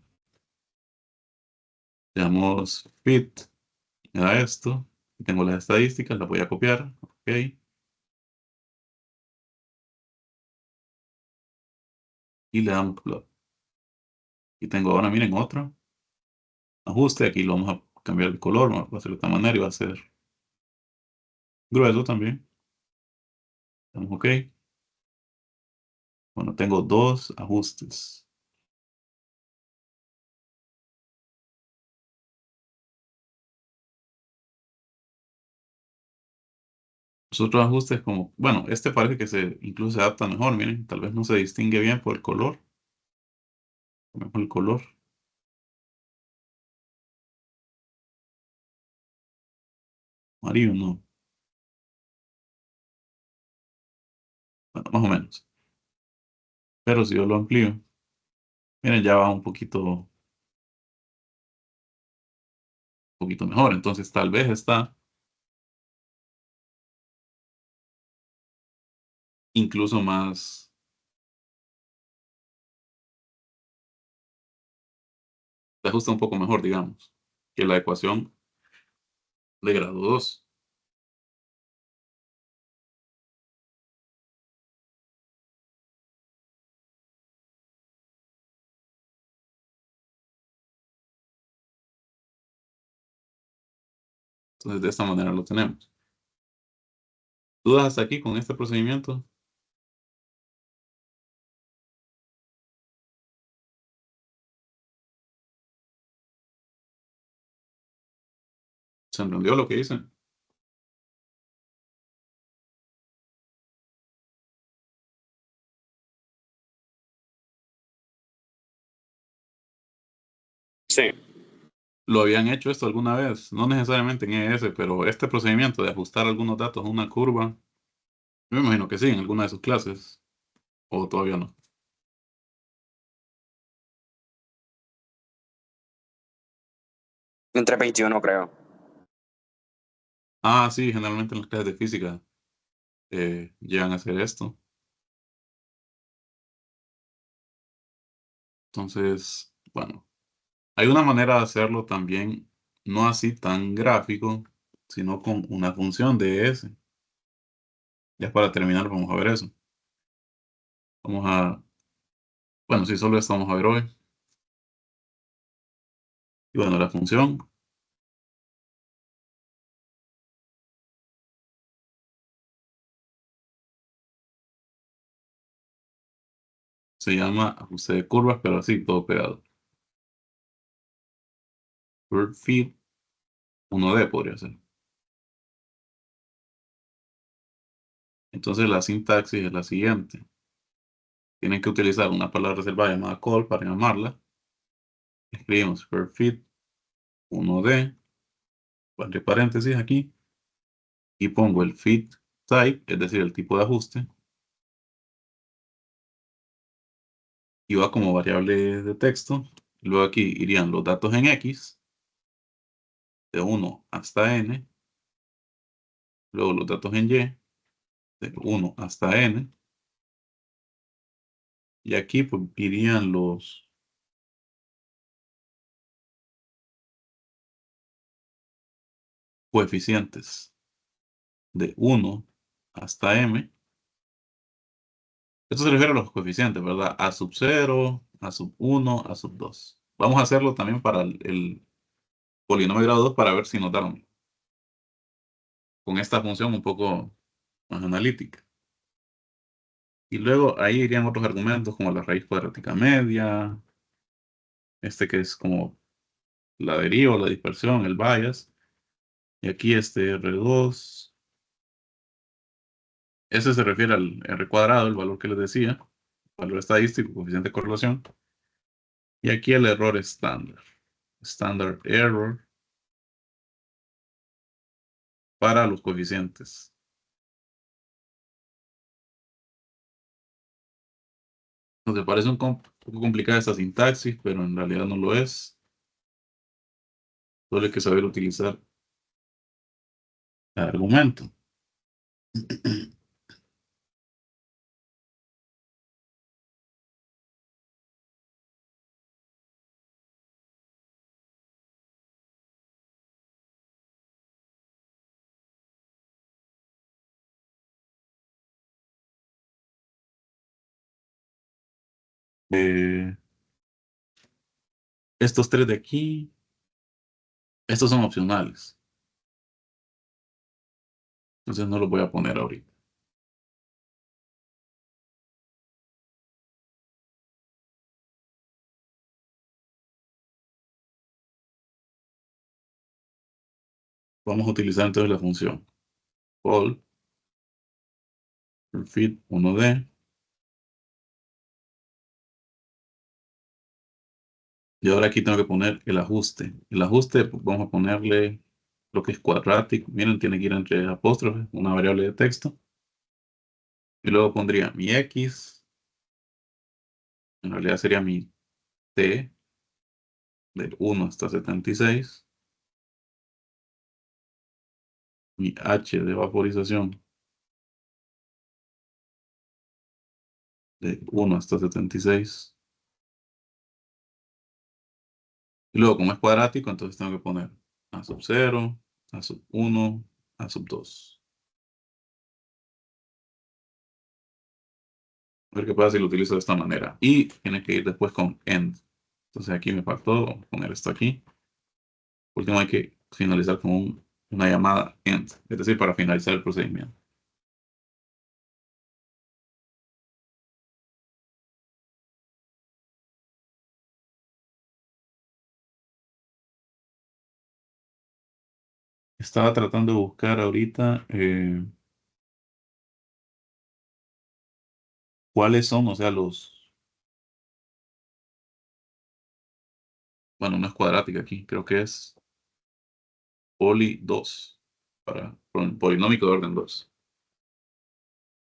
Le damos fit a esto, tengo las estadísticas, las voy a copiar, ok, y le damos plot. Y tengo ahora, miren, otro ajuste, aquí lo vamos a cambiar de color, va a ser de esta manera y va a ser grueso también. Damos ok. Bueno, tengo dos ajustes. Los otros ajustes como, bueno, este parece que incluso se adapta mejor, miren, tal vez no se distingue bien por el color, mejor el color, amarillo no, bueno, más o menos. Pero si yo lo amplío, miren, ya va un poquito mejor, entonces tal vez está incluso más, se ajusta un poco mejor, digamos, que la ecuación de grado 2. Entonces de esta manera lo tenemos. ¿Dudas hasta aquí con este procedimiento? ¿Se entendió lo que hice? Sí. ¿Lo habían hecho esto alguna vez? No necesariamente en ES, pero este procedimiento de ajustar algunos datos a una curva, yo me imagino que sí, en alguna de sus clases, o todavía no. Entre 21 creo. Ah, sí, generalmente en las clases de física llegan a hacer esto. Entonces, bueno, hay una manera de hacerlo también, no así tan gráfico, sino con una función de S. Ya para terminar, vamos a ver eso. Vamos a, bueno, si solo esto vamos a ver hoy. Y bueno, la función se llama ajuste de curvas, pero así, todo pegado. Curve fit 1D podría ser. Entonces la sintaxis es la siguiente. Tienen que utilizar una palabra reservada llamada call para llamarla. Escribimos curve fit 1D, entre paréntesis aquí, y pongo el fit type, es decir, el tipo de ajuste, y va como variable de texto. Luego aquí irían los datos en X, de 1 hasta N, luego los datos en Y, de 1 hasta N, y aquí pues, irían los coeficientes de 1 hasta M. Esto se refiere a los coeficientes, ¿verdad? A sub 0, a sub 1, a sub 2. Vamos a hacerlo también para el polinomio de grado 2 para ver si notaron con esta función un poco más analítica. Y luego ahí irían otros argumentos como la raíz cuadrática media, este que es como la deriva, la dispersión, el bias. Y aquí este R2, ese se refiere al R cuadrado, el valor que les decía, valor estadístico, coeficiente de correlación. Y aquí el error estándar, standard error para los coeficientes. Nos parece un poco complicada esta sintaxis, pero en realidad no lo es. Solo hay que saber utilizar el argumento. Eh, estos tres de aquí, estos son opcionales. Entonces no los voy a poner ahorita. Vamos a utilizar entonces la función call fit 1D. Y ahora aquí tengo que poner el ajuste. El ajuste, pues, vamos a ponerle lo que es cuadrático. Miren, tiene que ir entre apóstrofes, una variable de texto. Y luego pondría mi X. En realidad sería mi T del 1 hasta 76. Mi H de vaporización de 1 hasta 76. Y luego, como es cuadrático, entonces tengo que poner A sub 0, A sub 1, A sub 2. A ver qué pasa si lo utilizo de esta manera. Y tiene que ir después con end. Entonces aquí me faltó poner esto aquí. Por último hay que finalizar con una llamada end, es decir, para finalizar el procedimiento. Estaba tratando de buscar ahorita cuáles son, o sea, bueno, no es cuadrática aquí, creo que es poli 2, para polinómico de orden 2.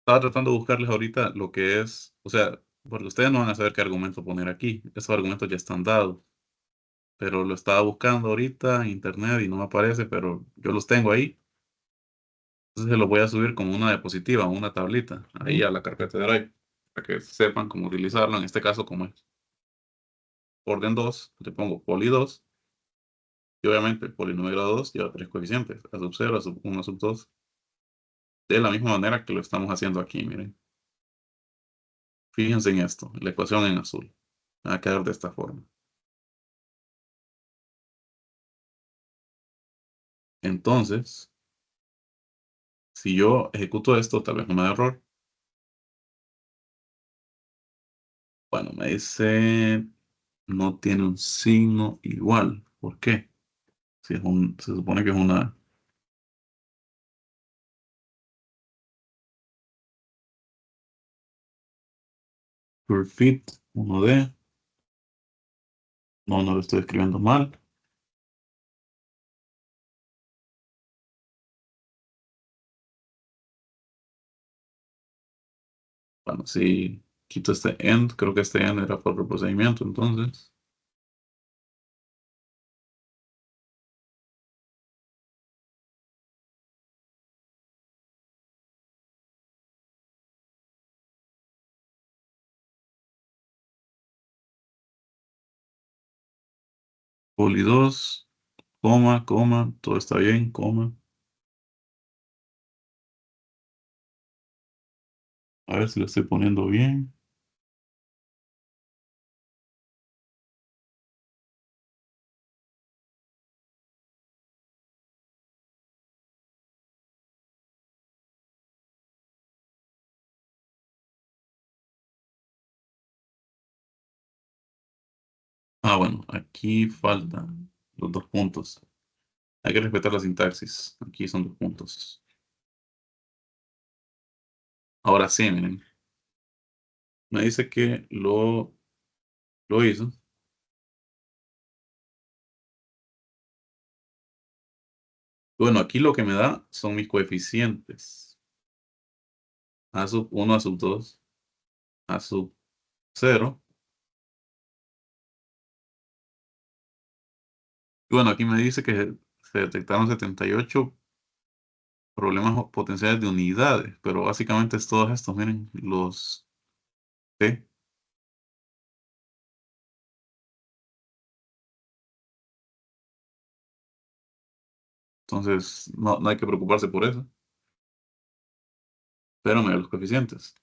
Estaba tratando de buscarles ahorita lo que es, o sea, porque ustedes no van a saber qué argumento poner aquí. Esos argumentos ya están dados, pero lo estaba buscando ahorita en internet y no me aparece, pero yo los tengo ahí. Entonces se los voy a subir como una diapositiva, una tablita, ahí a la carpeta de Drive, para que sepan cómo utilizarlo. En este caso, como es orden 2, le pongo poli 2, y obviamente el polinomio grado 2 lleva tres coeficientes, a sub 0, a sub 1, a sub 2, de la misma manera que lo estamos haciendo aquí, miren. Fíjense en esto, la ecuación en azul. Va a quedar de esta forma. Entonces, si yo ejecuto esto, tal vez no me da error. Bueno, me dice no tiene un signo igual. ¿Por qué? Si se supone que es una perfit 1D. No, no lo estoy escribiendo mal. Bueno, si quito este end, creo que este end era por el procedimiento, entonces. Poli 2, coma, todo está bien, coma. A ver si lo estoy poniendo bien. Ah, bueno, aquí faltan los dos puntos. Hay que respetar la sintaxis. Aquí son dos puntos. Ahora sí, miren. Me dice que lo hizo. Bueno, aquí lo que me da son mis coeficientes. A sub 1, A sub 2, A sub 0. Bueno, aquí me dice que se detectaron 78 problemas potenciales de unidades, pero básicamente es todos estos, miren, los T. Entonces, no hay que preocuparse por eso. Pero mira los coeficientes.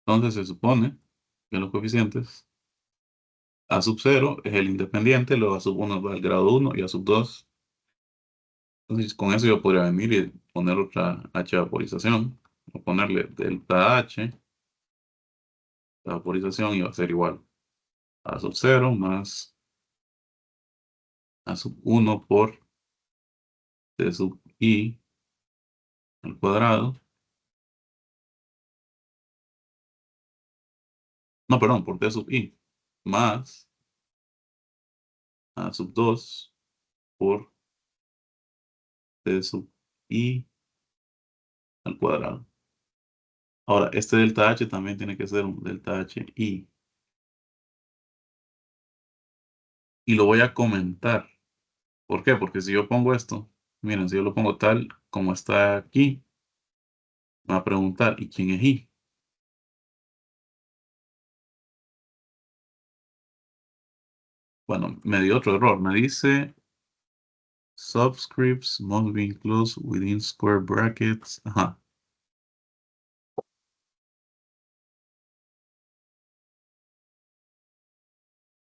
Entonces se supone que los coeficientes A sub 0 es el independiente, luego A sub 1 va al grado 1 y A sub 2. Entonces con eso yo podría venir y poner otra H de vaporización, o ponerle delta H, la vaporización, y va a ser igual a sub 0 más A sub 1 por T sub I al cuadrado. No, perdón, por T sub I más A sub 2 por T sub I al cuadrado. Ahora, este delta H también tiene que ser un delta H I. Y lo voy a comentar. ¿Por qué? Porque si yo pongo esto, miren, si yo lo pongo tal como está aquí, me va a preguntar, ¿y quién es I? Bueno, me dio otro error. Me dice subscripts must be included within square brackets. Ajá.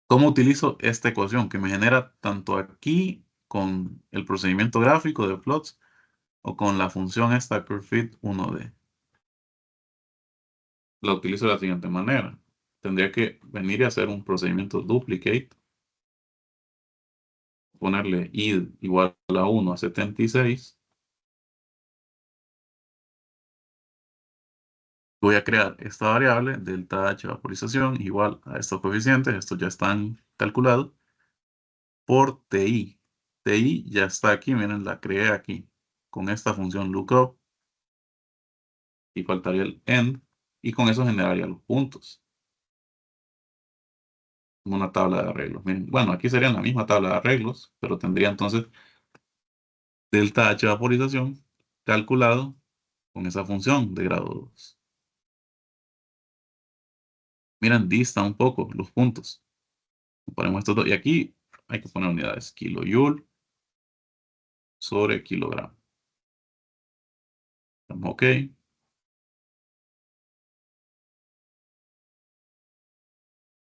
¿Cómo utilizo esta ecuación que me genera tanto aquí con el procedimiento gráfico de plots o con la función esta curvefit 1D? La utilizo de la siguiente manera. Tendría que venir y hacer un procedimiento duplicate, ponerle id igual a 1 a 76. Voy a crear esta variable, delta H vaporización, igual a estos coeficientes, estos ya están calculados, por TI. TI ya está aquí, miren, la creé aquí, con esta función lookup, y faltaría el end, y con eso generaría los puntos, como una tabla de arreglos. Miren, bueno, aquí sería la misma tabla de arreglos, pero tendría entonces delta H vaporización calculado con esa función de grado 2. Miren, dista un poco los puntos. Ponemos estos dos, y aquí hay que poner unidades, kilojoule sobre kilogramo. OK.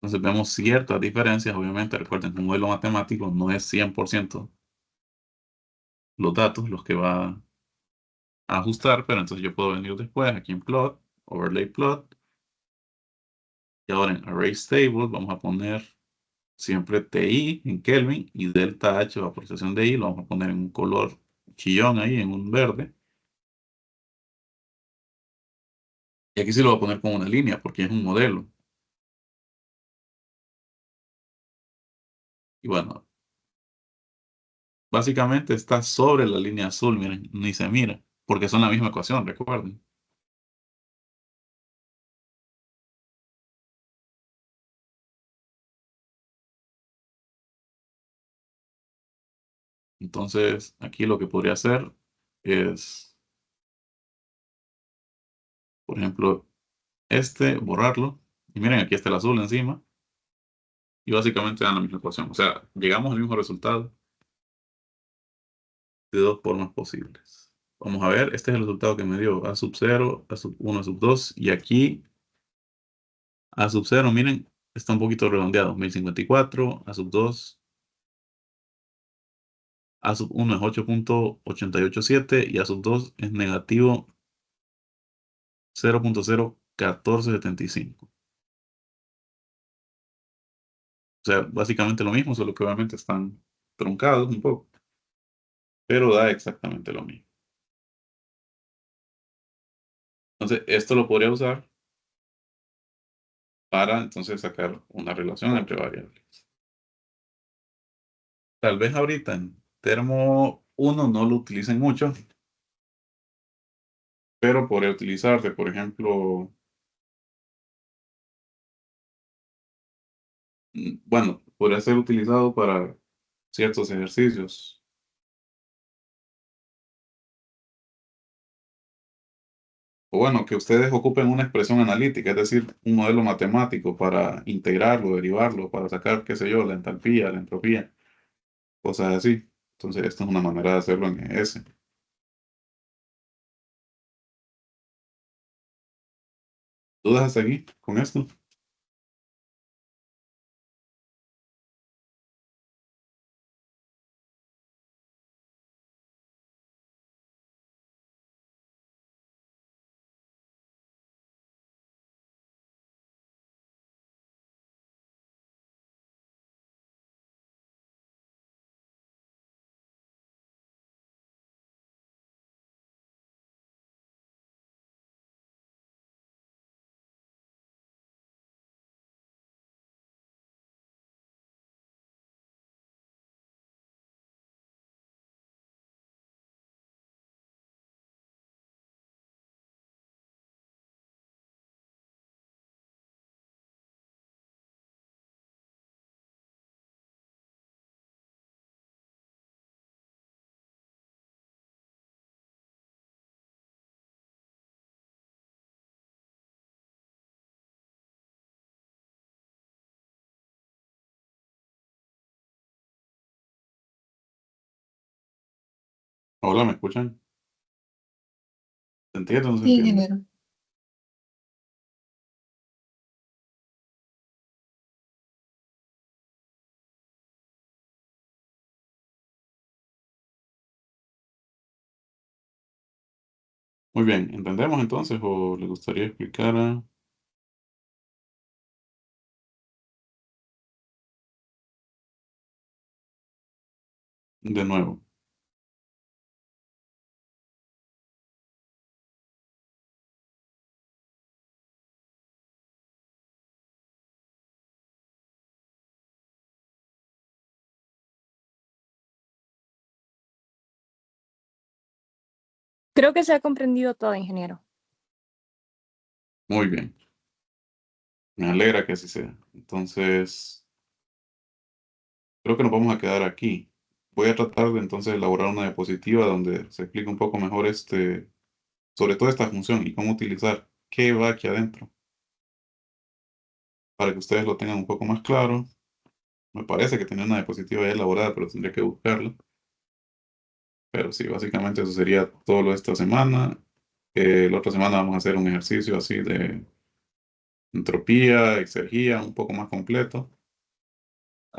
Entonces vemos ciertas diferencias. Obviamente, recuerden que un modelo matemático no es 100% los datos los que va a ajustar, pero entonces yo puedo venir después aquí en plot, overlay plot, y ahora en array stable vamos a poner siempre TI en Kelvin y delta H, vaporización de I, lo vamos a poner en un color chillón ahí, en un verde. Y aquí sí lo voy a poner con una línea porque es un modelo. Y bueno, básicamente está sobre la línea azul, miren, ni se mira, porque son la misma ecuación, recuerden. Entonces, aquí lo que podría hacer es, por ejemplo, borrarlo. Y miren, aquí está el azul encima. Y básicamente dan la misma ecuación. O sea, llegamos al mismo resultado de dos formas posibles. Vamos a ver, este es el resultado que me dio A sub 0, A sub 1, A sub 2. Y aquí A sub 0, miren, está un poquito redondeado. 1054, A sub 2. A sub 1 es 8.887 y A sub 2 es negativo 0.01475. O sea, básicamente lo mismo, solo que obviamente están truncados un poco, pero da exactamente lo mismo. Entonces, esto lo podría usar para entonces sacar una relación entre variables. Tal vez ahorita en termo uno, no lo utilicen mucho, pero podría utilizarse, por ejemplo, bueno, podría ser utilizado para ciertos ejercicios. O bueno, que ustedes ocupen una expresión analítica, es decir, un modelo matemático para integrarlo, derivarlo, para sacar, qué sé yo, la entalpía, la entropía, cosas así. Entonces, esta es una manera de hacerlo en ES. ¿Dudas hasta aquí con esto? Hola, ¿me escuchan? ¿Se entiende o no se Sí, entiende? ingeniero. Muy bien, ¿entendemos entonces o le gustaría explicar de nuevo? Creo que se ha comprendido todo, ingeniero. Muy bien, me alegra que así sea. Entonces, creo que nos vamos a quedar aquí. Voy a tratar de entonces elaborar una diapositiva donde se explique un poco mejor sobre toda esta función y cómo utilizar qué va aquí adentro, para que ustedes lo tengan un poco más claro. Me parece que tenía una diapositiva ya elaborada, pero tendría que buscarla. Pero sí, básicamente eso sería todo lo de esta semana. La otra semana vamos a hacer un ejercicio así de entropía, exergía, un poco más completo.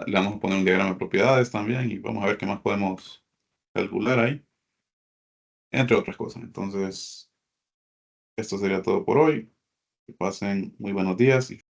Le vamos a poner un diagrama de propiedades también y vamos a ver qué más podemos calcular ahí, entre otras cosas. Entonces, esto sería todo por hoy. Que pasen muy buenos días y